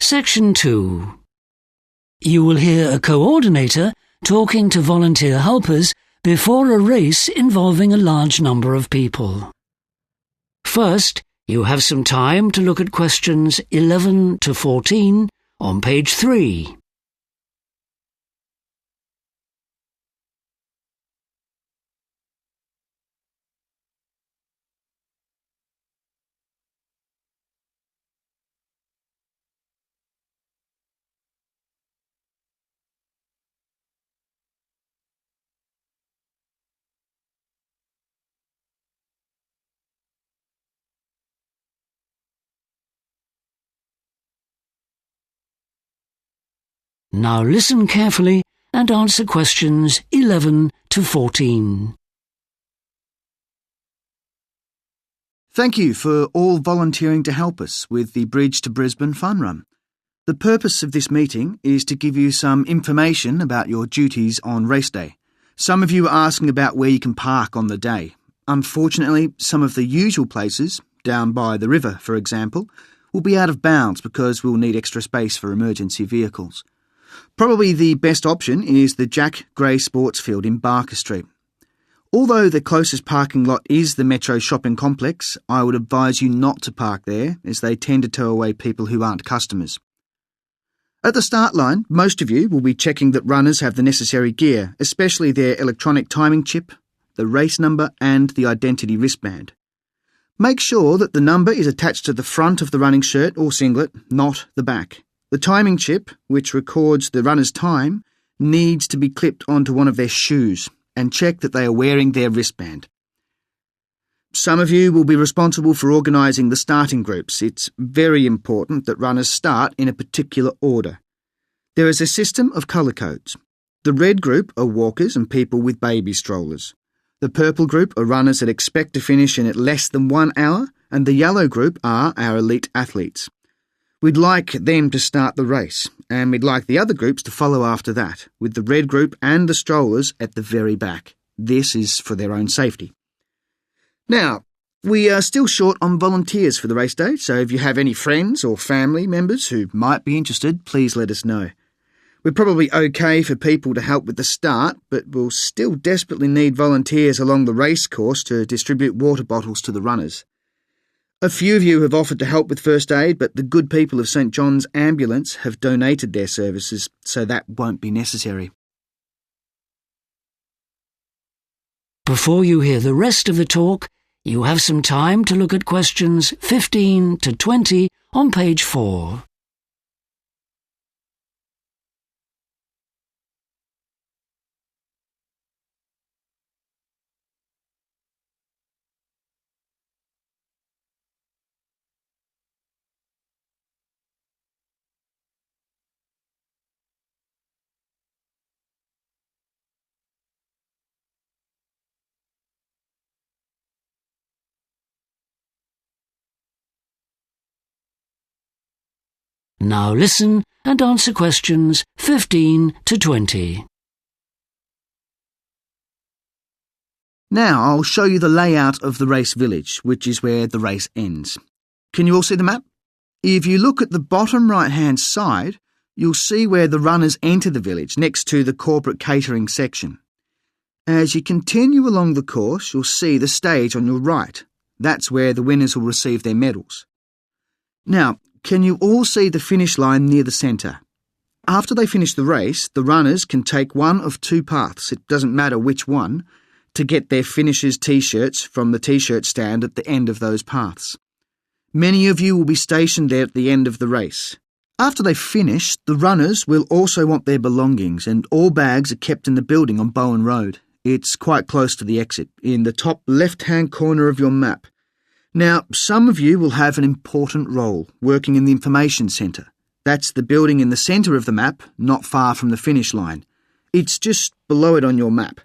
Section 2. You will hear a coordinator talking to volunteer helpers before a race involving a large number of people. First, you have some time to look at questions 11 to 14 on page 3. Now listen carefully and answer questions 11 to 14. Thank you for all volunteering to help us with the Bridge to Brisbane Fun Run. The purpose of this meeting is to give you some information about your duties on race day. Some of you are asking about where you can park on the day. Unfortunately, some of the usual places, down by the river for example, will be out of bounds because we'll need extra space for emergency vehicles. Probably the best option is the Jack Gray Sports Field in Barker Street. Although the closest parking lot is the Metro shopping complex, I would advise you not to park there as they tend to tow away people who aren't customers. At the start line, most of you will be checking that runners have the necessary gear, especially their electronic timing chip, the race number and the identity wristband. Make sure that the number is attached to the front of the running shirt or singlet, not the back. The timing chip, which records the runner's time, needs to be clipped onto one of their shoes and check that they are wearing their wristband. Some of you will be responsible for organising the starting groups. It's very important that runners start in a particular order. There is a system of colour codes. The red group are walkers and people with baby strollers. The purple group are runners that expect to finish in at less than 1 hour, and the yellow group are our elite athletes. We'd like them to start the race, and we'd like the other groups to follow after that, with the red group and the strollers at the very back. This is for their own safety. Now, we are still short on volunteers for the race day, so if you have any friends or family members who might be interested, please let us know. We're probably okay for people to help with the start, but we'll still desperately need volunteers along the race course to distribute water bottles to the runners. A few of you have offered to help with first aid, but the good people of St John's Ambulance have donated their services, so that won't be necessary. Before you hear the rest of the talk, you have some time to look at questions 15 to 20 on page 4. Now listen and answer questions 15 to 20. Now I'll show you the layout of the race village, which is where the race ends. Can you all see the map? If you look at the bottom right-hand side, you'll see where the runners enter the village, next to the corporate catering section. As you continue along the course, you'll see the stage on your right. That's where the winners will receive their medals. Now, can you all see the finish line near the centre? After they finish the race, the runners can take one of two paths, it doesn't matter which one, to get their finishers' T-shirts from the T-shirt stand at the end of those paths. Many of you will be stationed there at the end of the race. After they finish, the runners will also want their belongings, and all bags are kept in the building on Bowen Road. It's quite close to the exit, in the top left-hand corner of your map. Now, some of you will have an important role, working in the information centre. That's the building in the centre of the map, not far from the finish line. It's just below it on your map.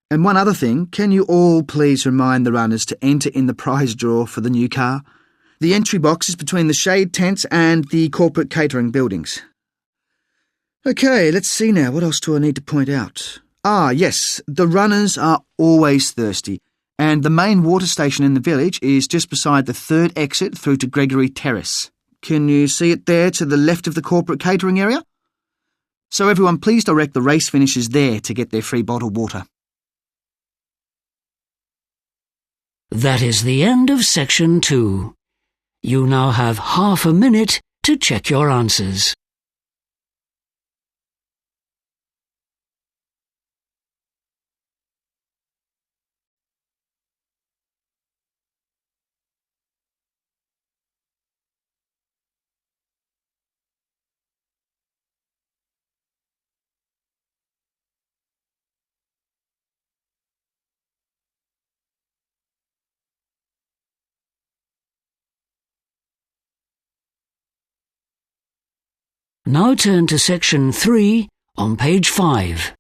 And one other thing, can you all please remind the runners to enter in the prize draw for the new car? The entry box is between the shade tents and the corporate catering buildings. Okay, let's see now. What else do I need to point out? Yes, the runners are always thirsty. And the main water station in the village is just beside the third exit through to Gregory Terrace. Can you see it there to the left of the corporate catering area? So everyone, please direct the race finishers there to get their free bottled water. That is the end of section 2. You now have half a minute to check your answers. Now turn to section 3 on page 5.